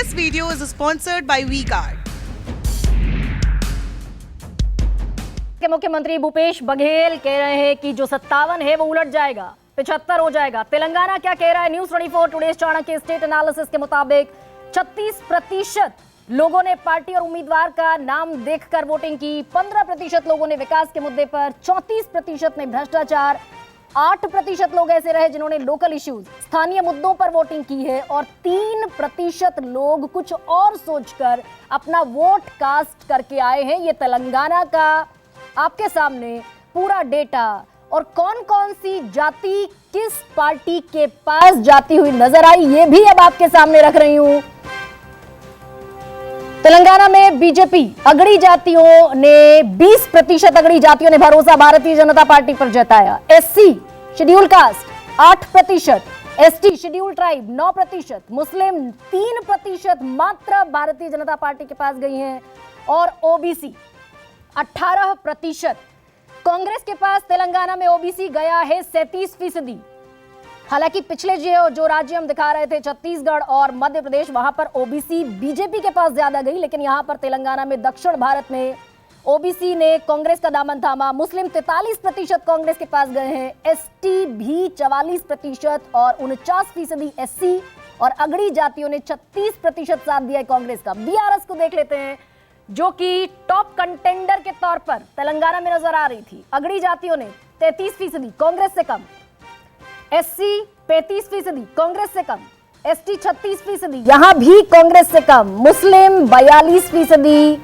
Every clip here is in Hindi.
This video is sponsored by V-Guard. के मुख्यमंत्री भूपेश बघेल कह रहे हैं कि जो 57 है वो उलट जाएगा, 75 हो जाएगा। तेलंगाना क्या कह रहा है? News 24 today Chanakya state analysis के मुताबिक 36% लोगों ने पार्टी और उम्मीदवार का नाम देखकर वोटिंग की, 15% लोगों ने विकास के मुद्दे पर, 34% ने भ्रष्टाचार, 8% लोग ऐसे रहे जिन्होंने लोकल इश्यूज, स्थानीय मुद्दों पर वोटिंग की है और 3% लोग कुछ और सोचकर अपना वोट कास्ट करके आए हैं। ये तेलंगाना का आपके सामने पूरा डेटा और कौन कौन सी जाति किस पार्टी के पास जाती हुई नजर आई, ये भी अब आपके सामने रख रही हूं। तेलंगाना में बीजेपी अगड़ी जातियों ने 20% अगड़ी जातियों ने भरोसा भारतीय जनता पार्टी पर जताया। SC schedule caste 8%, ST schedule tribe 9%, मुस्लिम 3% मात्र भारतीय जनता पार्टी के पास गई हैं और ओबीसी 18%। कांग्रेस के पास तेलंगाना में ओबीसी गया है 37%। हालांकि पिछले जो राज्य हम दिखा रहे थे, छत्तीसगढ़ और मध्य प्रदेश, वहां पर ओबीसी बीजेपी के पास ज्यादा गई, लेकिन यहां पर तेलंगाना में दक्षिण भारत में ओबीसी ने कांग्रेस का दामन थामा। मुस्लिम 43% कांग्रेस के पास गए हैं, एसटी भी 44% और 49% एससी और अगड़ी जातियों ने 36% साथ दिया है कांग्रेस का। बीआरएस को देख लेते हैं, जो कि टॉप कंटेंडर के तौर पर तेलंगाना में नजर आ रही थी। अगड़ी जातियों ने 33%, कांग्रेस से कम, एससी 35%, कांग्रेस से कम, एसटी 36%, यहां भी कांग्रेस से कम, मुस्लिम 42%,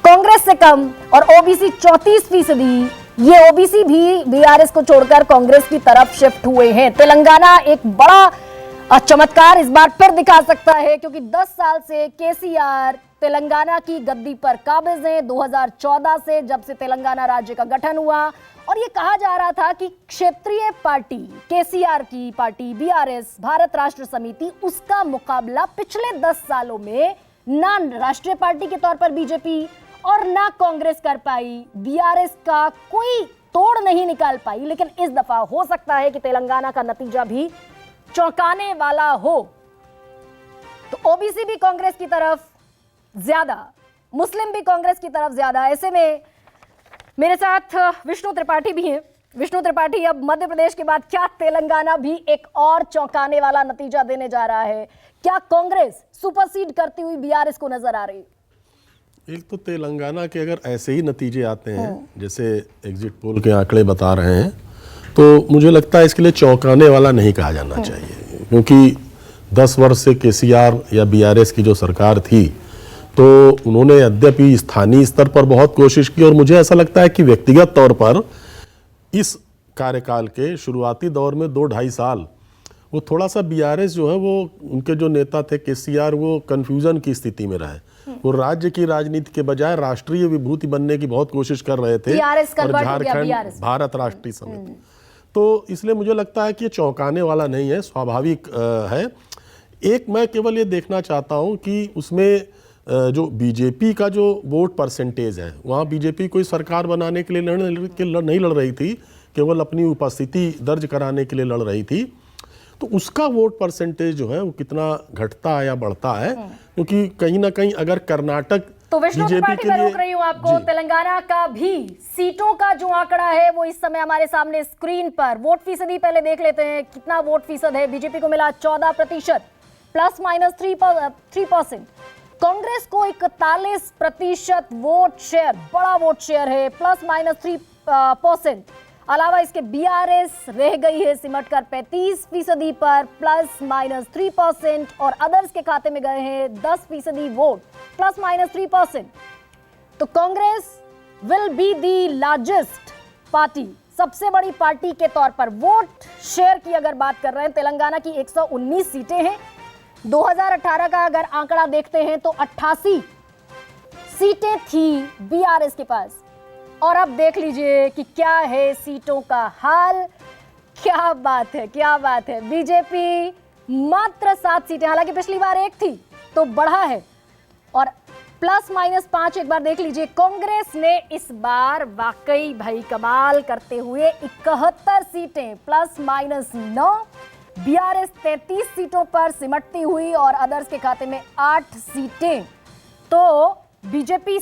कांग्रेस से कम और ओबीसी 34%। ये ओबीसी भी बीआरएस को छोड़कर कांग्रेस की तरफ शिफ्ट हुए हैं। तेलंगाना एक बड़ा चमत्कार इस बार फिर दिखा सकता है, क्योंकि 10 साल से केसीआर तेलंगाना की गद्दी पर काबिज हैं। 2014 से, जब से तेलंगाना राज्य का गठन हुआ, और ये कहा जा रहा था कि क्षेत्रीय पार्टी केसीआर की पार्टी बीआरएस, भारत राष्ट्र समिति, उसका मुकाबला पिछले 10 सालों में ना राष्ट्रीय पार्टी के तौर पर बीजेपी और ना कांग्रेस कर पाई। बीआरएस का कोई तोड़ नहीं निकाल पाई। लेकिन इस दफा हो सकता है कि तेलंगाना का नतीजा भी चौंकाने वाला हो। तो ओबीसी भी कांग्रेस की तरफ ज्यादा, मुस्लिम भी कांग्रेस की तरफ ज्यादा। ऐसे में मेरे साथ विष्णु त्रिपाठी भी हैं। विष्णु त्रिपाठी, अब मध्य प्रदेश के बाद क्या तेलंगाना भी एक और चौंकाने वाला नतीजा देने जा रहा है? क्या कांग्रेस सुपरसीड करती हुई बीआरएस को नजर आ रही? एक तो तेलंगाना के अगर ऐसे ही नतीजे आते हैं जैसे एग्जिट पोल के आंकड़े बता रहे हैं, तो मुझे लगता है इसके लिए चौंकाने वाला नहीं कहा जाना चाहिए, क्योंकि 10 वर्ष से केसीआर या बीआरएस की जो सरकार थी, तो उन्होंने यद्यपि स्थानीय स्तर पर बहुत कोशिश की, और मुझे ऐसा लगता है कि व्यक्तिगत तौर पर इस कार्यकाल के शुरुआती दौर में 2-2.5 साल वो थोड़ा सा बीआरएस जो है, वो उनके जो नेता थे केसीआर, वो कंफ्यूजन की स्थिति में रहे। वो राज्य की राजनीति के बजाय राष्ट्रीय विभूति बनने की बहुत कोशिश कर रहे थे, और झारखंड भारत राष्ट्रीय समिति। तो इसलिए मुझे लगता है कि ये चौंकाने वाला नहीं है, स्वाभाविक है। एक मैं केवल ये देखना चाहता हूँ कि उसमें जो बीजेपी का जो वोट परसेंटेज है, वहाँ बीजेपी कोई सरकार बनाने के लिए नहीं लड़ रही थी, केवल अपनी उपस्थिति दर्ज कराने के लिए लड़ रही थी। तो उसका वोट परसेंटेज जो है वो कितना घटता है या बढ़ता है, क्योंकि कहीं ना कहीं अगर कर्नाटक तो विष्णु त्रिपाठी, मैं रोक रही हूं आपको। तेलंगाना का भी सीटों का जो आंकड़ा है वो इस समय हमारे सामने स्क्रीन पर। वोट फीसदी पहले देख लेते हैं, कितना वोट फीसद है? बीजेपी को मिला 14%, ±3%। कांग्रेस को 41% वोट शेयर, बड़ा वोट शेयर है, ±3%। अलावा इसके बीआरएस रह गई है सिमटकर 35% पर, ±3%, और अदर्स के खाते में गए हैं 10% वोट, ±3%। तो Congress will be the largest party, सबसे बड़ी पार्टी के तौर पर वोट शेयर की अगर बात कर रहे हैं। तेलंगाना की 119 सीटें हैं। 2018 का अगर आंकड़ा देखते हैं तो 88 सीटें थी बीआरएस के पास, और अब देख लीजिए कि क्या है सीटों का हाल। क्या बात है, क्या बात है। बीजेपी मात्र 7 सीटें, हालांकि पिछली बार 1 थी तो बढ़ा है, और ±5 एक बार देख लीजिए। कांग्रेस ने इस बार वाकई भाई कमाल करते हुए 71 सीटें, ±9, बीआरएस 33 सीटों पर सिमटती हुई और अदर्स के खाते में 8 सीटें। तो बीजेपी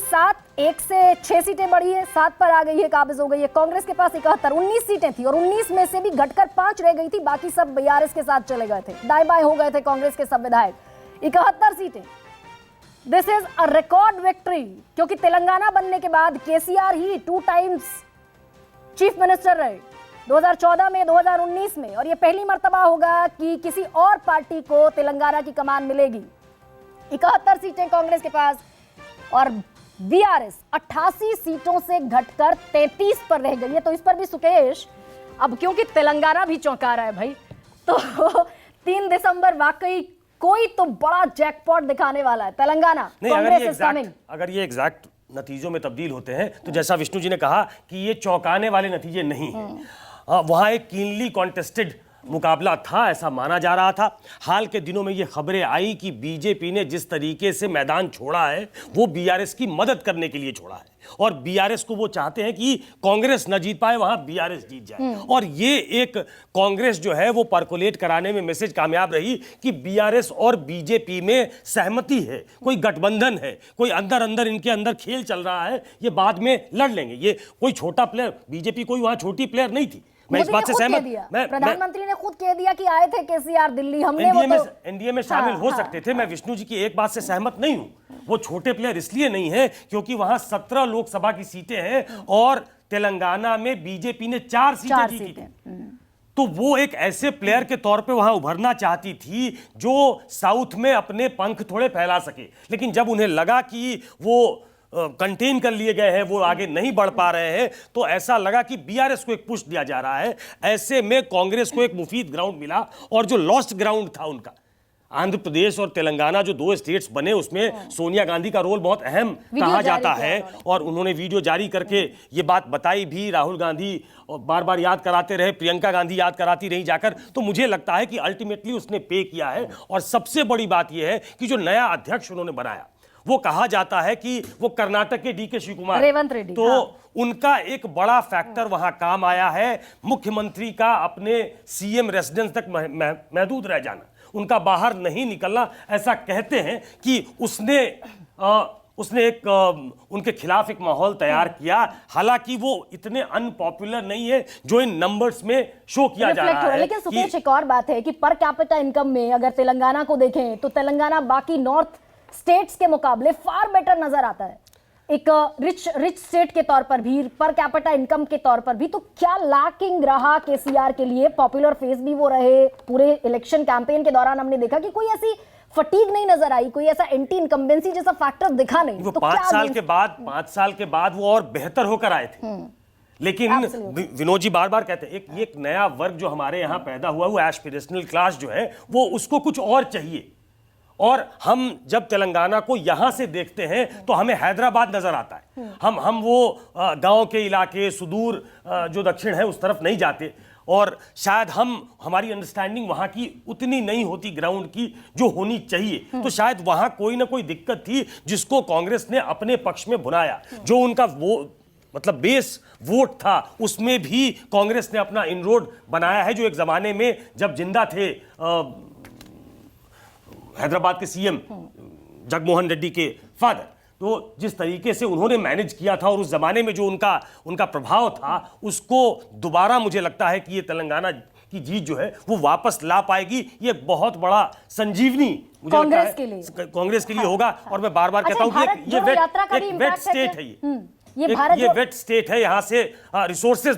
1 से 6 सीटें बढ़ी है, 7 पर आ गई है, काबिज हो गई है। कांग्रेस के पास 71, 19 सीटें थी और 19 में से भी घटकर 5 रह गई थी, बाकी सब बीआरएस के साथ चले गए थे, दाएं बाएं हो गए थे कांग्रेस के सब विधायक। 71 सीटें, this is a record victory, क्योंकि तेलंगाना बनने के बाद केसीआर ही 2 टाइम्स चीफ मिनिस्टर रहे, 2014 में, 2019 में, और यह पहली मर्तबा होगा कि किसी और पार्टी को तेलंगाना की कमान मिलेगी। 71 सीटें कांग्रेस के पास और बीआरएस 88 सीटों से घटकर 33 पर रह गई है। तो इस पर भी सुकेश, अब क्योंकि तेलंगाना भी चौंका रहा है भाई, तो 3 दिसंबर वाकई कोई तो बड़ा जैकपॉट दिखाने वाला है तेलंगाना। अगर ये एग्जैक्ट नतीजों में तब्दील होते हैं तो जैसा विष्णु जी ने कहा कि ये चौंकाने वाले नतीजे नहीं हैं। वहां एक कीनली कॉन्टेस्टेड मुकाबला था, ऐसा माना जा रहा था। हाल के दिनों में ये खबरें आई कि बीजेपी ने जिस तरीके से मैदान छोड़ा है वो बीआरएस की मदद करने के लिए छोड़ा है, और बीआरएस को वो चाहते हैं कि कांग्रेस न जीत पाए, वहां बीआरएस जीत जाए। और ये एक कांग्रेस जो है वो परकोलेट कराने में मैसेज कामयाब रही कि बीआरएस और बीजेपी में सहमति है, कोई गठबंधन है, कोई अंदर अंदर इनके अंदर खेल चल रहा है, ये बाद में लड़ लेंगे। ये कोई छोटा प्लेयर, बीजेपी कोई वहां छोटी प्लेयर नहीं थी। मैं इस बात से सहमत, प्रधानमंत्री ने खुद कह दिया कि आए थे केसीआर दिल्ली, हमने एनडीए में शामिल हो सकते थे। मैं विष्णु जी की एक बात से सहमत नहीं हूं, वो छोटे प्लेयर इसलिए नहीं है क्योंकि वहां 17 लोकसभा की सीटें हैं और तेलंगाना में बीजेपी ने 4 सीटें जीती थी। तो वो एक ऐसे प्लेयर के तौर पे वहां उभरना चाहती थी जो साउथ में अपने पंख थोड़े फैला सके, लेकिन जब उन्हें लगा कि वो कंटेन कर लिए गए हैं, वो आगे नहीं बढ़ पा रहे हैं, तो ऐसा लगा कि बीआरएस को एक पुश दिया जा रहा है। ऐसे में कांग्रेस को एक मुफीद ग्राउंड मिला, और जो लॉस्ट ग्राउंड था उनका, आंध्र प्रदेश और तेलंगाना जो 2 स्टेट्स बने, उसमें सोनिया गांधी का रोल बहुत अहम कहा जाता है, और उन्होंने वीडियो जारी करके ये बात बताई भी। राहुल गांधी बार बार याद कराते रहे, प्रियंका गांधी याद कराती रही जाकर। तो मुझे लगता है कि अल्टीमेटली उसने पे किया है। और सबसे बड़ी बात यह है कि जो नया अध्यक्ष उन्होंने बनाया, वो कहा जाता है कि वो कर्नाटक के डीके शिवकुमार, रेवंत रेड्डी, तो उनका एक बड़ा फैक्टर वहां काम आया है। मुख्यमंत्री का अपने सीएम रेजिडेंस तक महदूद रह जाना, उनका बाहर नहीं निकलना, ऐसा कहते हैं कि उसने एक उनके खिलाफ एक माहौल तैयार किया। हालांकि वो इतने अनपॉपुलर नहीं है जो इन नंबर्स में शो किया जा रहा है। लेकिन सुकेश, एक और बात है कि पर कैपिटा इनकम में अगर तेलंगाना को देखें तो तेलंगाना बाकी नॉर्थ स्टेट्स के मुकाबले फार बेटर नजर आता है, एक रिच स्टेट के तौर पर भी, पर कैपिटा इनकम के तौर पर भी। तो क्या लैकिंग रहा केसीआर के लिए? पॉपुलर फेस भी वो रहे, पूरे इलेक्शन कैंपेन के दौरान हमने देखा कि कोई ऐसी फटीग नहीं नजर आई, कोई ऐसा एंटी इनकम्बेंसी जैसा फैक्टर दिखा नहीं। वो तो 5 साल के बाद वो और बेहतर होकर आए थे। लेकिन विनोद जी बार बार कहते हैं एक नया वर्ग जो हमारे यहाँ पैदा हुआ, वो एस्पिरेशनल क्लास जो है, वो उसको कुछ और चाहिए। और हम जब तेलंगाना को यहां से देखते हैं तो हमें हैदराबाद नजर आता है। हम वो गांव के इलाके, सुदूर जो दक्षिण है उस तरफ नहीं जाते, और शायद हमारी अंडरस्टैंडिंग वहां की उतनी नहीं होती ग्राउंड की जो होनी चाहिए। तो शायद वहां कोई ना कोई दिक्कत थी जिसको कांग्रेस ने अपने पक्ष में भुनाया। जो उनका वो मतलब बेस वोट था, उसमें भी कांग्रेस ने अपना इनरोड बनाया है, जो एक जमाने में जब जिंदा थे हैदराबाद के सीएम जगमोहन रेड्डी के फादर, तो जिस तरीके से उन्होंने मैनेज किया था और उस जमाने में जो उनका प्रभाव था, उसको दोबारा मुझे लगता है कि ये तेलंगाना की जीत जो है वो वापस ला पाएगी। ये बहुत बड़ा संजीवनी मुझे लगता है कांग्रेस के लिए होगा। और मैं बार बार कहता हूं कि ये वेट स्टेट है, ये वेट स्टेट है, यहाँ से रिसोर्सेज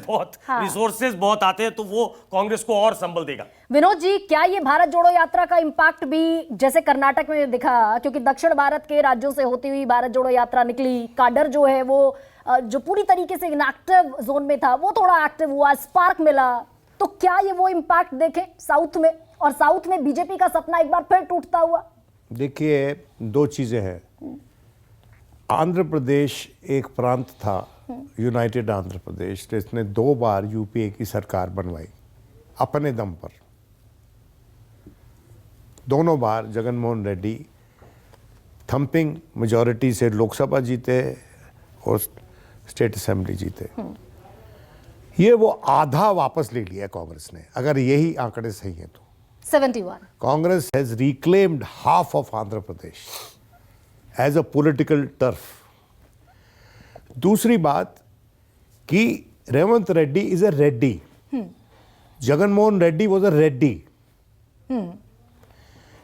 बहुत आते हैं, तो वो कांग्रेस को और संबल देगा। विनोद जी, क्या ये भारत जोड़ो यात्रा का इंपैक्ट भी जैसे कर्नाटक में दिखा, क्योंकि दक्षिण भारत के राज्यों से होती हुई भारत जोड़ो यात्रा निकली, काडर जो है वो जो पूरी तरीके से इनएक्टिव जोन में था वो थोड़ा एक्टिव हुआ, स्पार्क मिला, तो क्या ये वो इंपैक्ट देखे साउथ में, और साउथ में बीजेपी का सपना एक बार फिर टूटता हुआ? देखिए, 2 चीजें हैं। आंध्र प्रदेश एक प्रांत था, यूनाइटेड आंध्र प्रदेश, जिसने 2 बार यूपीए की सरकार बनवाई अपने दम पर। दोनों बार जगनमोहन रेड्डी थंपिंग मेजॉरिटी से लोकसभा जीते और स्टेट असेंबली जीते। ये वो आधा वापस ले लिया कांग्रेस ने, अगर यही आंकड़े सही हैं तो। 71. Congress has reclaimed half of Andhra Pradesh as a political turf. दूसरी बात कि Revanth Reddy is a Reddy. Jagan Mohan Reddy was a Reddy.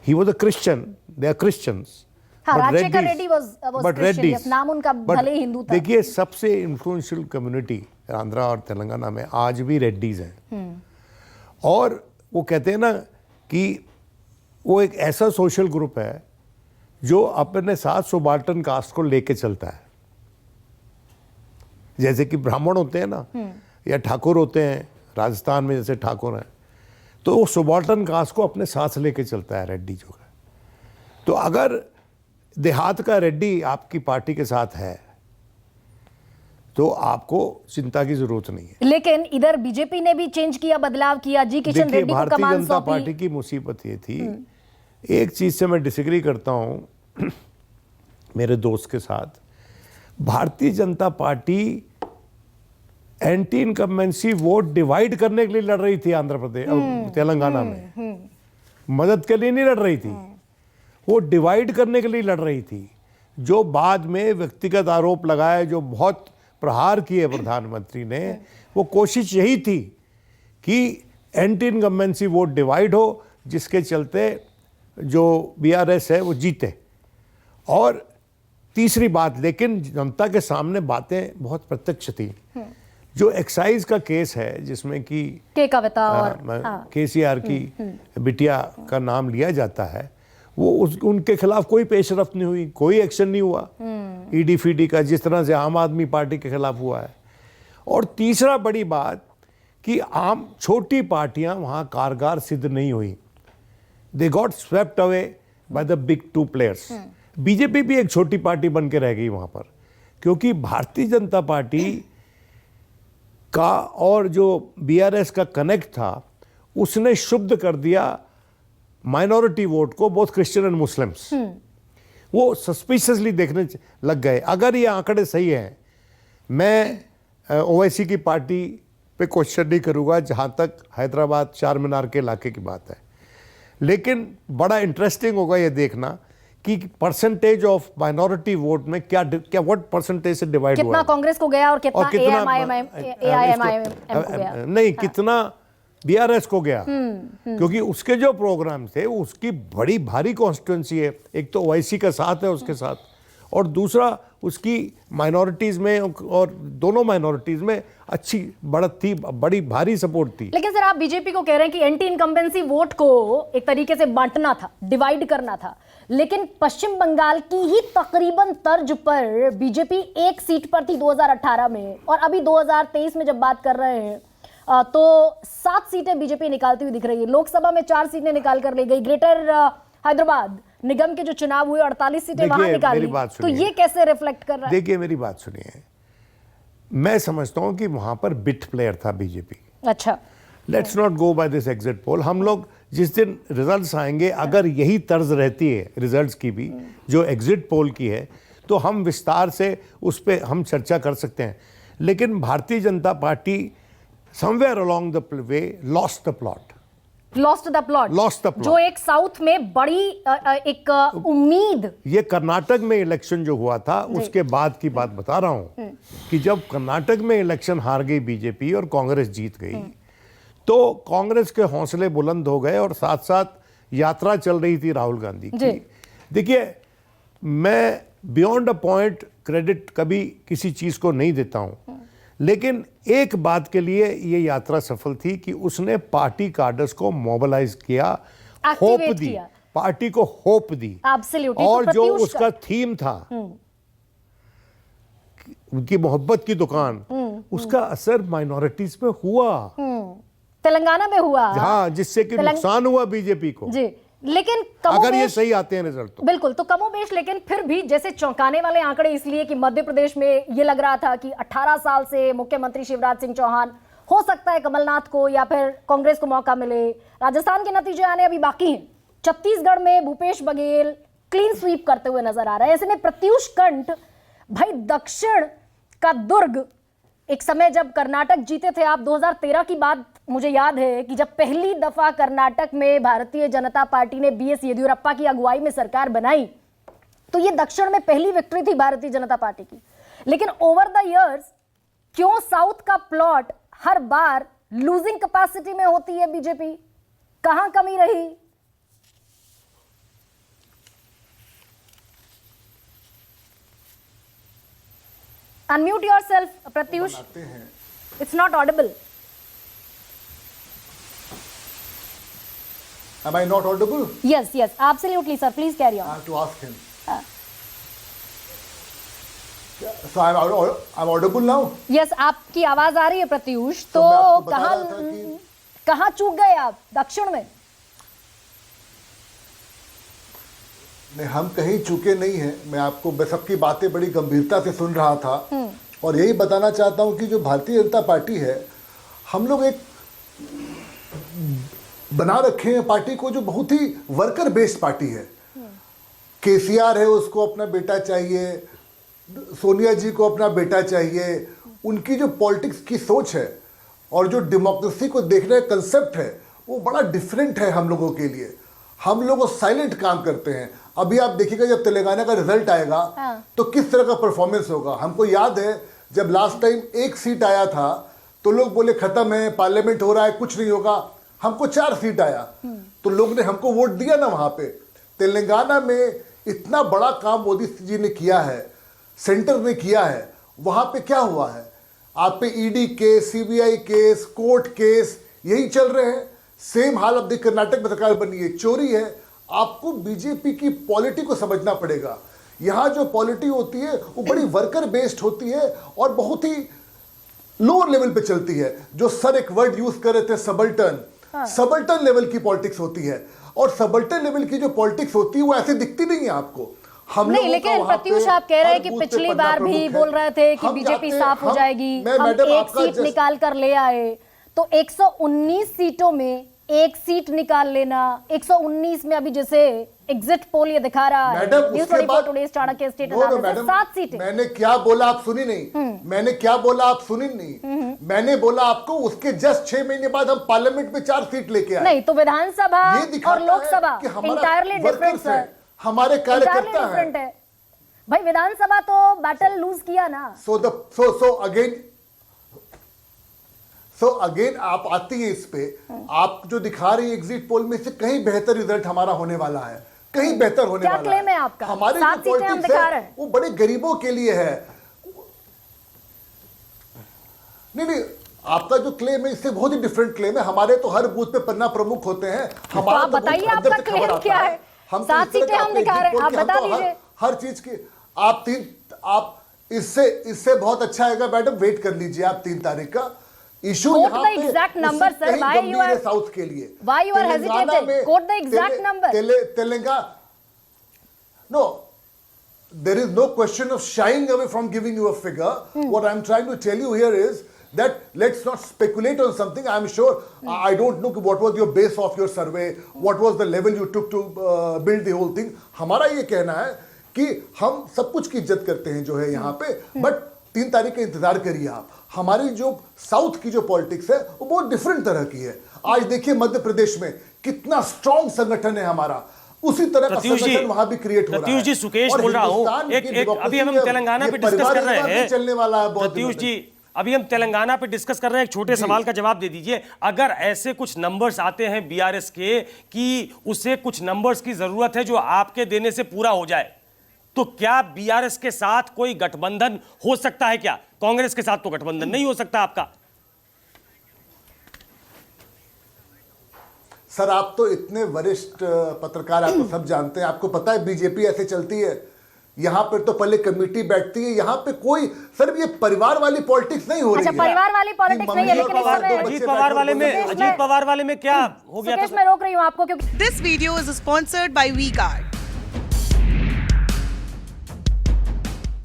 He was a Christian. They are Christians. हाँ, But Rajashekhar Reddys- Reddy was but Christian. Reddys- Yes, नाम उनका but भले ही हिंदू था. देखिए सबसे इन्फ्लुएंशियल कम्युनिटी आंध्रा और तेलंगाना में आज भी रेड्डीज हैं. और वो कहते हैं ना कि वो एक ऐसा सोशल ग्रुप है जो अपने साथ सुबाल्टर्न कास्ट को लेके चलता है. जैसे कि ब्राह्मण होते हैं ना या ठाकुर होते हैं, राजस्थान में जैसे ठाकुर हैं, तो वो सुबाल्टर्न कास्ट को अपने साथ लेके चलता है रेड्डी जो है. तो अगर देहात का रेड्डी आपकी पार्टी के साथ है तो आपको चिंता की जरूरत नहीं है. लेकिन इधर बीजेपी ने भी चेंज किया, बदलाव किया. जी किशन देखिए रेड्डी को भारतीय कमान जनता सौंपी. पार्टी की मुसीबत ये थी, एक चीज से मैं डिसएग्री करता हूं मेरे दोस्त के साथ. Bharatiya Janata party anti incumbency vote divide करने के लिए लड़ रही थी आंध्र प्रदेश तेलंगाना में. मदद के लिए नहीं लड़ रही थी, वो डिवाइड करने के लिए लड़ रही थी. जो बाद में व्यक्तिगत आरोप लगाए, जो बहुत प्रहार किए प्रधानमंत्री ने, वो कोशिश यही थी कि एंटी इनकम्बेंसी वोट डिवाइड हो, जिसके चलते जो बीआरएस है वो जीते. और तीसरी बात, लेकिन जनता के सामने बातें बहुत प्रत्यक्ष थी. जो एक्साइज का केस है जिसमें कि के कविता और केसीआर की बिटिया का नाम लिया जाता है, वो उनके खिलाफ कोई पेशरफ्त नहीं हुई, कोई एक्शन नहीं हुआ ईडी फीडी का, जिस तरह से आम आदमी पार्टी के खिलाफ हुआ है. और तीसरा बड़ी बात कि आम छोटी पार्टियां वहां कारगर सिद्ध नहीं हुई. They got swept away by the big two players. BJP भी एक छोटी पार्टी बन के रह गई वहां पर, क्योंकि भारतीय जनता पार्टी का और जो बीआरएस का कनेक्ट था उसने शुद्ध कर दिया माइनॉरिटी वोट को, बोथ क्रिश्चियन एंड मुस्लिम्स. वो सस्पिशियसली देखने लग गए. अगर ये आंकड़े सही हैं, मैं ओवैसी की पार्टी पे क्वेश्चन नहीं करूंगा जहां तक हैदराबाद चार मीनार के इलाके की बात है, लेकिन बड़ा इंटरेस्टिंग होगा ये देखना कि परसेंटेज ऑफ माइनॉरिटी वोट में क्या व्हाट परसेंटेज से डिवाइड हुआ कितना है. कांग्रेस को गया और कितना एआईएमआईएम को गया. नहीं, कितना बीआरएस को गया. क्योंकि उसके जो प्रोग्राम थे उसकी बड़ी भारी कॉन्स्टिट्यूंसी है. एक तो ओवैसी का साथ है उसके साथ, और दूसरा उसकी माइनॉरिटीज में, और दोनों माइनॉरिटीज में अच्छी बढ़त थी, बड़ी भारी सपोर्ट थी. लेकिन सर आप बीजेपी को कह रहे हैं कि एंटी इनकम्बेंसी वोट को एक तरीके से बांटना था, डिवाइड करना था, लेकिन पश्चिम बंगाल की ही तकरीबन तर्ज पर बीजेपी एक सीट पर थी 2018 में, और अभी 2023 में जब बात कर रहे हैं तो 7 सीटें बीजेपी निकालती हुई दिख रही है. लोकसभा में 4 सीटें निकाल कर ले गई. ग्रेटर हैदराबाद निगम के जो चुनाव हुए 48 सीटें वहां निकाली. तो ये कैसे रिफ्लेक्ट कर रहा है? देखिए मेरी बात सुनिए, मैं समझता हूं कि वहां पर बिट प्लेयर था बीजेपी. अच्छा, let's not go by this exit poll. हम लोग जिस दिन रिजल्ट्स आएंगे, अगर यही तर्ज रहती है रिजल्ट्स की भी जो एग्जिट पोल की है, तो हम विस्तार से उस पर हम चर्चा कर सकते हैं. लेकिन Bharatiya Janata party somewhere along the way lost the plot. Lost the plot. जो एक साउथ में बड़ी एक उम्मीद. ये कर्नाटक में इलेक्शन जो हुआ था उसके बाद की बात बता रहा हूं कि जब कर्नाटक में इलेक्शन हार गई बीजेपी और कांग्रेस जीत गई, तो कांग्रेस के हौसले बुलंद हो गए और साथ साथ यात्रा चल रही थी राहुल गांधी की. देखिए, मैं बियॉन्ड अ पॉइंट क्रेडिट कभी किसी चीज को नहीं देता हूं, लेकिन एक बात के लिए ये यात्रा सफल थी कि उसने पार्टी कार्डर्स को मोबिलाइज किया, होप दी, पार्टी को होप दी. और जो उसका थीम था उनकी मोहब्बत की दुकान, उसका असर माइनॉरिटीज पे हुआ. तेलंगाना में हुआ, हाँ, जिससे कि नुकसान हुआ बीजेपी को जी. लेकिन अगर ये सही आते हैं रिजल्ट तो बिल्कुल, तो कमोबेश. लेकिन फिर भी जैसे चौंकाने वाले आंकड़े इसलिए कि मध्य प्रदेश में ये लग रहा था कि 18 साल से मुख्यमंत्री शिवराज सिंह चौहान, हो सकता है कमलनाथ को या फिर कांग्रेस को मौका मिले. राजस्थान के नतीजे आने अभी बाकी हैं. छत्तीसगढ़ में भूपेश बघेल क्लीन स्वीप करते हुए नजर आ रहा है. ऐसे में प्रत्युष कंठ, भाई दक्षिण का दुर्ग एक समय जब कर्नाटक जीते थे आप, 2013 की बात मुझे याद है कि जब पहली दफा कर्नाटक में भारतीय जनता पार्टी ने बीएस येदियुरप्पा की अगुवाई में सरकार बनाई, तो ये दक्षिण में पहली विक्ट्री थी भारतीय जनता पार्टी की। लेकिन ओवर द इयर्स क्यों साउथ का प्लॉट हर बार लूजिंग कैपेसिटी में होती है बीजेपी? कहां कमी रही? Unmute yourself, Pratyush. It's not audible. Am I not audible? Yes, absolutely, sir. Please carry I on. have to ask him. So I'm audible now? Yes, आपकी आवाज आ रही है प्रत्युष। तो मैं आपको बता रहा था कि कहाँ चूक गए आप दक्षिण में? नहीं, हम कहीं चूके नहीं हैं। मैं आपको सबकी बातें बड़ी गंभीरता से सुन रहा था और यही बताना चाहता हूं कि जो भारतीय जनता पार्टी है, हम लोग एक बना रखे हैं पार्टी को जो बहुत ही वर्कर बेस्ड पार्टी है। केसीआर है, उसको अपना बेटा चाहिए, सोनिया जी को अपना बेटा चाहिए। उनकी जो पॉलिटिक्स की सोच है और जो डेमोक्रेसी को देखने का कंसेप्ट है वो बड़ा डिफरेंट है हम लोगों के लिए। हम लोग साइलेंट काम करते हैं। अभी आप देखिएगा जब तेलंगाना का रिजल्ट आएगा तो किस तरह का परफॉर्मेंस होगा। हमको याद है जब लास्ट टाइम एक सीट आया था तो लोग बोले खत्म है, पार्लियामेंट हो रहा है, कुछ नहीं होगा। हमको 4 सीट आया तो लोग ने हमको वोट दिया ना। वहां पे तेलंगाना में इतना बड़ा काम मोदी जी ने किया है, सेंटर ने किया है। वहां पे क्या हुआ है, आप पे ED case, CBI case, court case यही चल रहे हैं। सेम हाल अब कर्नाटक में सरकार बनी है, चोरी है। आपको बीजेपी की पॉलिटी को समझना पड़ेगा। यहां जो पॉलिटी होती है वो बड़ी वर्कर बेस्ड होती है और बहुत ही लोअर लेवल पे चलती है। जो सर एक वर्ड यूज कर रहे थे, सबल्टन, सबल्टन लेवल की पॉलिटिक्स होती है। और सबल्टन लेवल की जो पॉलिटिक्स होती है वो ऐसे दिखती नहीं है आपको। हम नहीं, लेकिन प्रत्युष आप कह रहे हैं कि पिछली बार भी बोल रहे थे कि बीजेपी साफ हो जाएगी, हम एक सीट निकाल कर ले आए। तो 119 सीटों में एक सीट निकाल लेना, 119 में अभी जैसे एग्जिट पोल ये दिखा रहा है, news 24 today Chanakya state analysis 7 सीटें। मैंने क्या बोला आप सुनी नहीं? मैंने क्या बोला आप सुनी नहीं? मैंने बोला आपको उसके जस्ट 6 महीने बाद हम पार्लियामेंट में 4 सीट लेके आए। नहीं तो विधानसभा और लोकसभा इंटायरली डिफरेंट है। हमारे कार्यकर्ता हैं भाई, विधानसभा तो बैटल लूज किया ना। सो अगेन आप आती है इस पे, आप जो दिखा रही है एग्जिट पोल में से कहीं बेहतर रिजल्ट हमारा होने वाला है, कहीं बेहतर होने वाला है। क्या क्लेम है आपका? हमारी जो पॉलिटिक्स है वो बड़े गरीबों के लिए है। नहीं, आपका जो क्लेम है इससे बहुत ही डिफरेंट क्लेम है। हमारे तो हर बूथ पे पन्ना प्रमुख होते हैं। हमारा तो बताइए आपका क्लेम क्या है? हम 7 सीटें हम दिखा रहे हैं, आप बता दीजिए। हर चीज की आप इससे बहुत अच्छा आएगा मैडम, वेट कर लीजिए आप 3 तारीख का issue. Quote the exact number, sir. Why you are south के लिए? Why you are hesitating? Quote the exact number. Telangana, no, there is no question of shying away from giving you a figure. What I'm trying to tell you here is that let's not speculate on something. I'm sure I don't know what was your base of your survey, what was the level you took to build the whole thing. हमारा ये कहना है कि हम सब कुछ की इज्जत करते हैं जो है यहाँ पे, बट 3 तारीख का इंतजार करिए आप। हमारी जो साउथ की जो पॉलिटिक्स है वो बहुत डिफरेंट तरह की है। आज देखिए मध्य प्रदेश में कितना स्ट्रॉन्ग संगठन है हमारा, उसी तरह का संगठन वहां भी क्रिएट हो रहा है। प्रत्युष जी, सुकेश बोल रहा हूं, अभी हम तेलंगाना पे डिस्कस कर रहे हैं, चलने वाला है। प्रत्युष जी, अभी हम तेलंगाना पे डिस्कस कर रहे हैं। एक छोटे सवाल का जवाब दे दीजिए। अगर ऐसे कुछ नंबर्स आते हैं बीआरएस के कि उसे कुछ नंबर्स की जरूरत है जो आपके देने से पूरा हो जाए, तो क्या बीआरएस के साथ कोई गठबंधन हो सकता है? क्या कांग्रेस के साथ तो गठबंधन नहीं हो सकता आपका? सर आप तो इतने वरिष्ठ पत्रकार, आप तो सब जानते हैं, आपको पता है बीजेपी ऐसे चलती है। यहाँ पर तो पहले कमेटी बैठती है, यहाँ पे कोई सर ये परिवार वाली पॉलिटिक्स नहीं हो रही है। परिवार वाली पॉलिटिक्स नहीं है, लेकिन अजीत पवार वाले में क्या हो गया? सुकेश मैं रोक रही हूँ आपको क्योंकि This video is sponsored by WeCard.